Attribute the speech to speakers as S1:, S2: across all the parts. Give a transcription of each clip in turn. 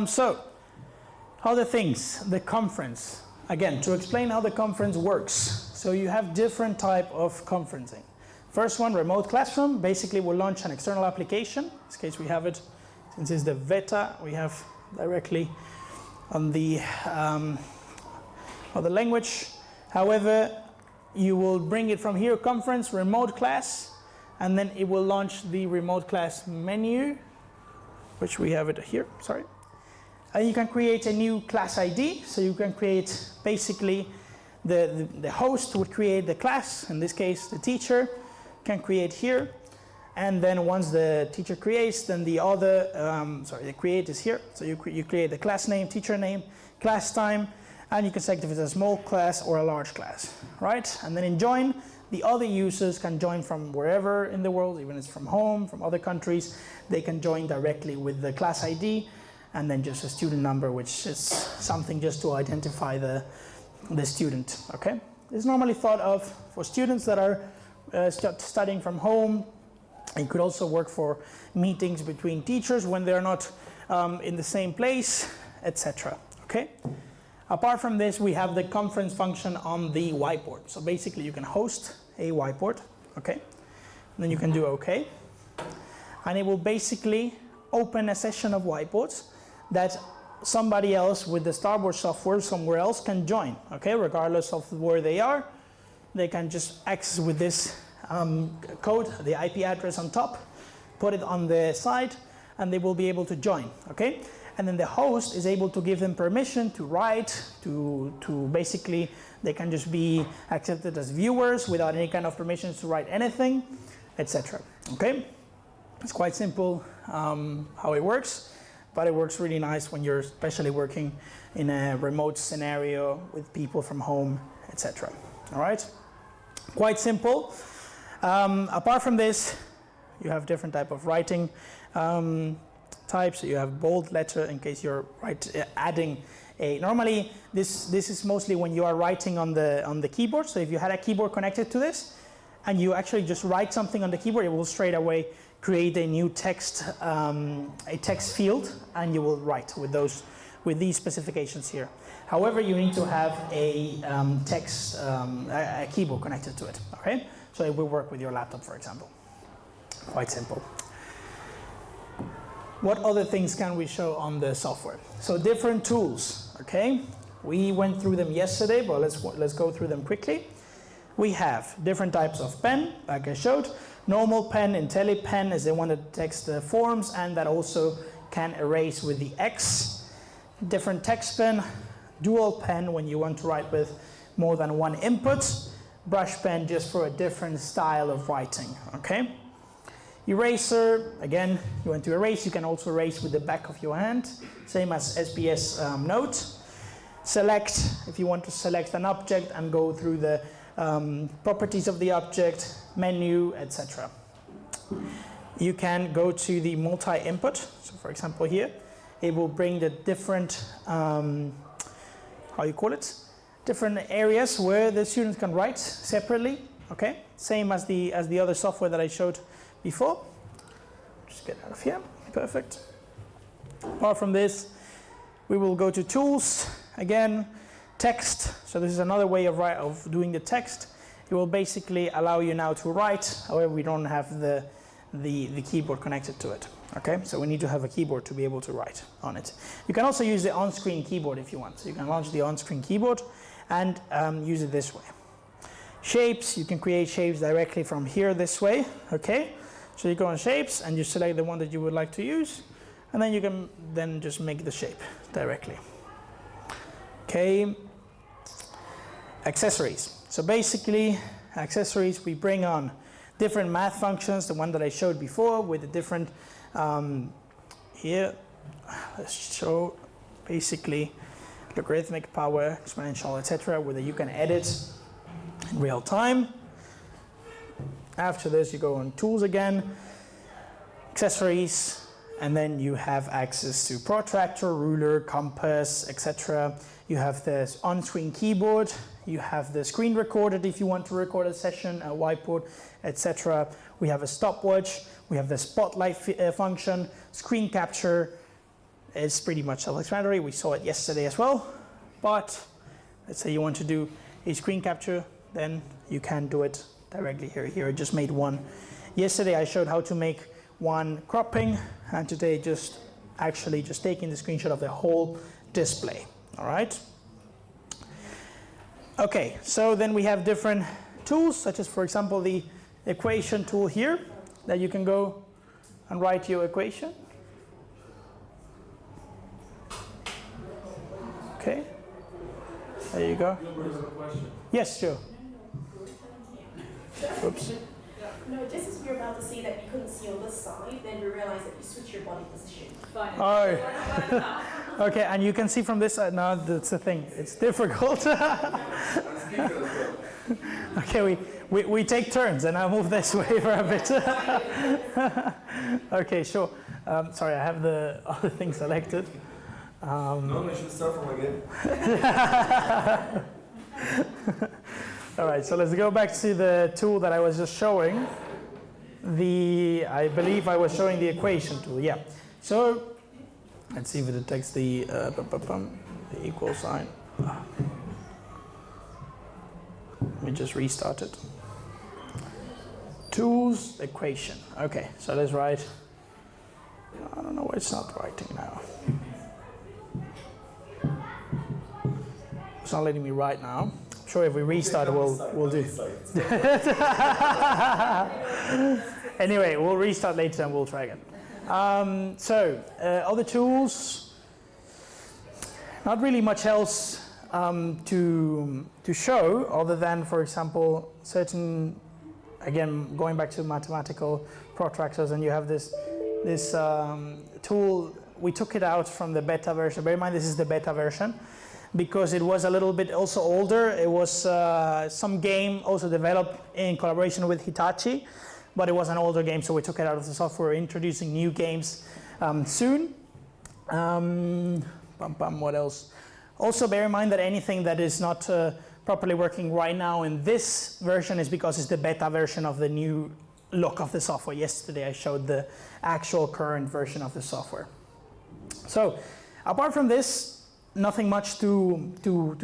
S1: So, other things, the conference. Again, to explain how the conference works. So you have different type of conferencing. First one, remote classroom. Basically, we'll launch an external application. In this case, we have it, since it's the beta, we have directly on the language. However, you will bring it from here, conference, remote class, and then it will launch the remote class menu, which we have it here, sorry. And you can create a new class ID, so you can create basically the host would create the class, in this case the teacher can create here, and then once the teacher creates, then the other, the create is here, so you create the class name, teacher name, class time, and you can select if it's a small class or a large class, right? And then in join, the other users can join from wherever in the world, even if it's from home, from other countries, they can join directly with the class ID, and then just a student number, which is something just to identify the student, okay? It's normally thought of for students that are studying from home. It could also work for meetings between teachers when they're not in the same place, etc., okay? Apart from this, we have the conference function on the whiteboard. So basically, you can host a whiteboard, okay? And then you can do OK. And it will basically open a session of whiteboards that somebody else with the Starboard software somewhere else can join, okay? Regardless of where they are, they can just access with this code, the IP address on top, put it on the side, and they will be able to join, okay? And then the host is able to give them permission to write, to basically, they can just be accepted as viewers without any kind of permissions to write anything, etc. Okay? It's quite simple how it works, but it works really nice when you're especially working in a remote scenario with people from home, etc. All right? Quite simple. Apart from this, you have different type of writing types. So you have bold letter in case you're adding a. Normally, this is mostly when you are writing on the keyboard. So if you had a keyboard connected to this, and you actually just write something on the keyboard, it will straight away create a new text, a text field, and you will write with these specifications here. However, you need to have a a keyboard connected to it. Okay, so it will work with your laptop, for example. Quite simple. What other things can we show on the software? So different tools, okay? We went through them yesterday, but let's go through them quickly. We have different types of pen, like I showed. Normal pen, IntelliPen is the one that takes the forms and that also can erase with the X. Different text pen, dual pen when you want to write with more than one input. Brush pen just for a different style of writing, okay? Eraser, again, you want to erase, you can also erase with the back of your hand, same as SPS Note. Select, if you want to select an object and go through the properties of the object, menu, etc. You can go to the multi-input, so for example here, it will bring the different, different areas where the students can write separately, okay? Same as the other software that I showed before. Just get out of here, perfect. Apart from this, we will go to tools, again, text, so this is another way of doing the text. It will basically allow you now to write, however we don't have the keyboard connected to it, okay? So we need to have a keyboard to be able to write on it. You can also use the on-screen keyboard if you want, so you can launch the on-screen keyboard and use it this way. Shapes, you can create shapes directly from here this way, okay? So you go on shapes and you select the one that you would like to use, and then you can then just make the shape directly. Okay, accessories. So basically, accessories, we bring on different math functions, the one that I showed before with the different, here, let's show basically logarithmic, power, exponential, etc., where you can edit in real time. After this, you go on tools again, accessories, and then you have access to protractor, ruler, compass, etc. You have the on-screen keyboard, you have the screen recorder if you want to record a session, a whiteboard, etc. We have a stopwatch, we have the spotlight function, screen capture, It's pretty much self-explanatory. We saw it yesterday as well. But let's say you want to do a screen capture, then you can do it directly here. Here I just made one. Yesterday I showed how to make one cropping, and today just taking the screenshot of the whole display. All right. Okay, so then we have different tools, such as, for example, the equation tool here, that you can go and write your equation. Okay, there you go. Yes, sure. Oops.
S2: No, just as we were about to say that we couldn't see on this side, then we realized that you switch your body position. Fine.
S1: Oh. Okay, and you can see from this side. No, that's the thing. It's difficult. Okay, we take turns, and I'll move this way for a bit. Okay, sure. Sorry, I have the other thing selected.
S3: No, we should start from again.
S1: All right, so let's go back to the tool that I was just showing. I believe I was showing the equation tool, yeah. So let's see if it detects the equal sign. Let me just restart it. Tools, equation. Okay, so let's write. I don't know why it's not writing now. It's not letting me write now. I'm sure if we restart it, we'll do. Anyway, we'll restart later and we'll try again. Other tools, not really much else to show other than, for example, certain, again, going back to mathematical protractors, and you have this tool. We took it out from the beta version. Bear in mind, this is the beta version, because it was a little bit also older. It was some game also developed in collaboration with Hitachi, but it was an older game, so we took it out of the software. We're introducing new games soon. What else? Also bear in mind that anything that is not properly working right now in this version is because it's the beta version of the new look of the software. Yesterday I showed the actual current version of the software. So apart from this, nothing much to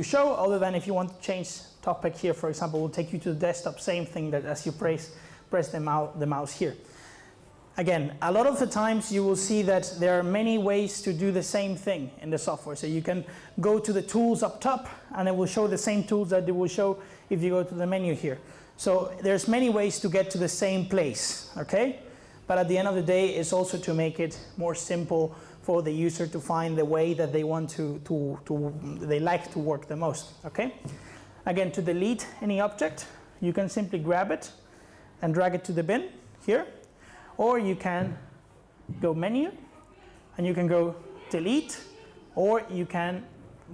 S1: show, other than if you want to change topic here, for example, we'll take you to the desktop, same thing that as you press the mouse here. Again, a lot of the times you will see that there are many ways to do the same thing in the software. So you can go to the tools up top, and it will show the same tools that it will show if you go to the menu here. So there's many ways to get to the same place, okay? But at the end of the day, it's also to make it more simple for the user to find the way that they want they like to work the most, okay? Again, to delete any object, you can simply grab it and drag it to the bin here, or you can go menu and you can go delete, or you can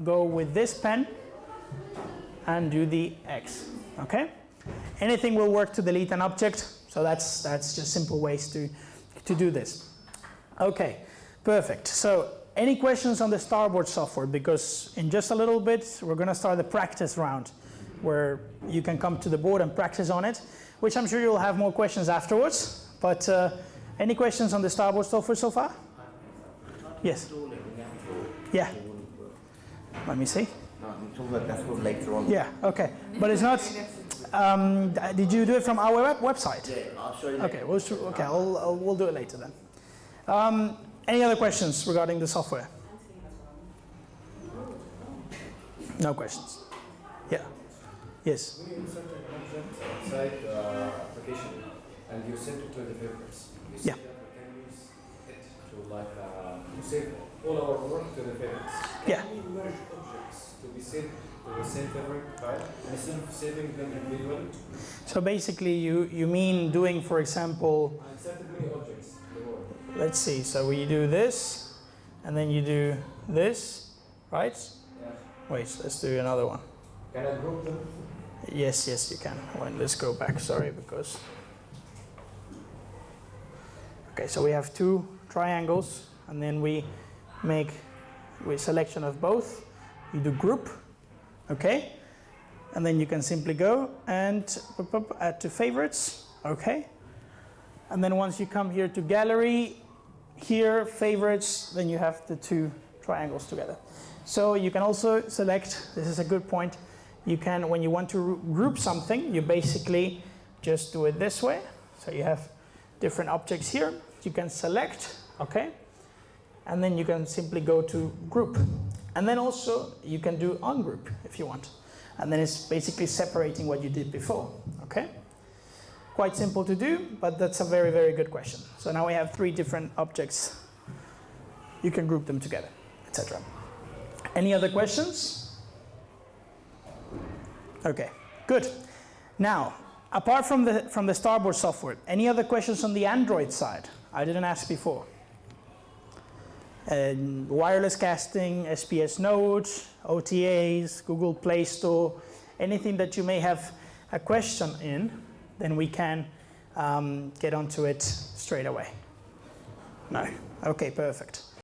S1: go with this pen and do the X, okay? Anything will work to delete an object, so that's just simple ways to do this. Okay, perfect. So any questions on the Starboard software? Because in just a little bit, we're gonna start the practice round where you can come to the board and practice on it, which I'm sure you'll have more questions afterwards. But any questions on the Starboard software so far? Yes. Yeah. Let me see.
S3: That's for later on.
S1: Yeah, okay. But it's not, did you do it from our website?
S3: Yeah, I'll show you.
S1: Okay, we'll do it later then. Any other questions regarding the software? No questions. Yeah. Yes.
S4: When you insert an object outside application and you send it to the favorites, you see
S1: Yeah.
S4: that we can use it to save all our work to the favorites.
S1: Yeah.
S4: Can we merge objects to be saved to the same favorite file instead of saving them individually?
S1: So basically you mean doing, for example,
S4: I inserted many objects in the world.
S1: let's see, so we do this, and then you do this, right?
S4: Yeah.
S1: Wait, let's do another one.
S4: Can I group them?
S1: Yes, you can. Well, let's go back, sorry, because... Okay, so we have two triangles, and then we make a selection of both. You do group, okay? And then you can simply go and add to favorites, okay? And then once you come here to gallery, here, favorites, then you have the two triangles together. So you can also select, this is a good point, you can, when you want to group something, you basically just do it this way. So you have different objects here, you can select, okay? And then you can simply go to group. And then also you can do ungroup if you want. And then it's basically separating what you did before, okay? Quite simple to do, but that's a very, very good question. So now we have 3 different objects. You can group them together, etc. Any other questions? Okay, good. Now, apart from the Starboard software, any other questions on the Android side? I didn't ask before. Wireless casting, SPS nodes, OTAs, Google Play Store, anything that you may have a question in, then we can get onto it straight away. No? Okay, perfect.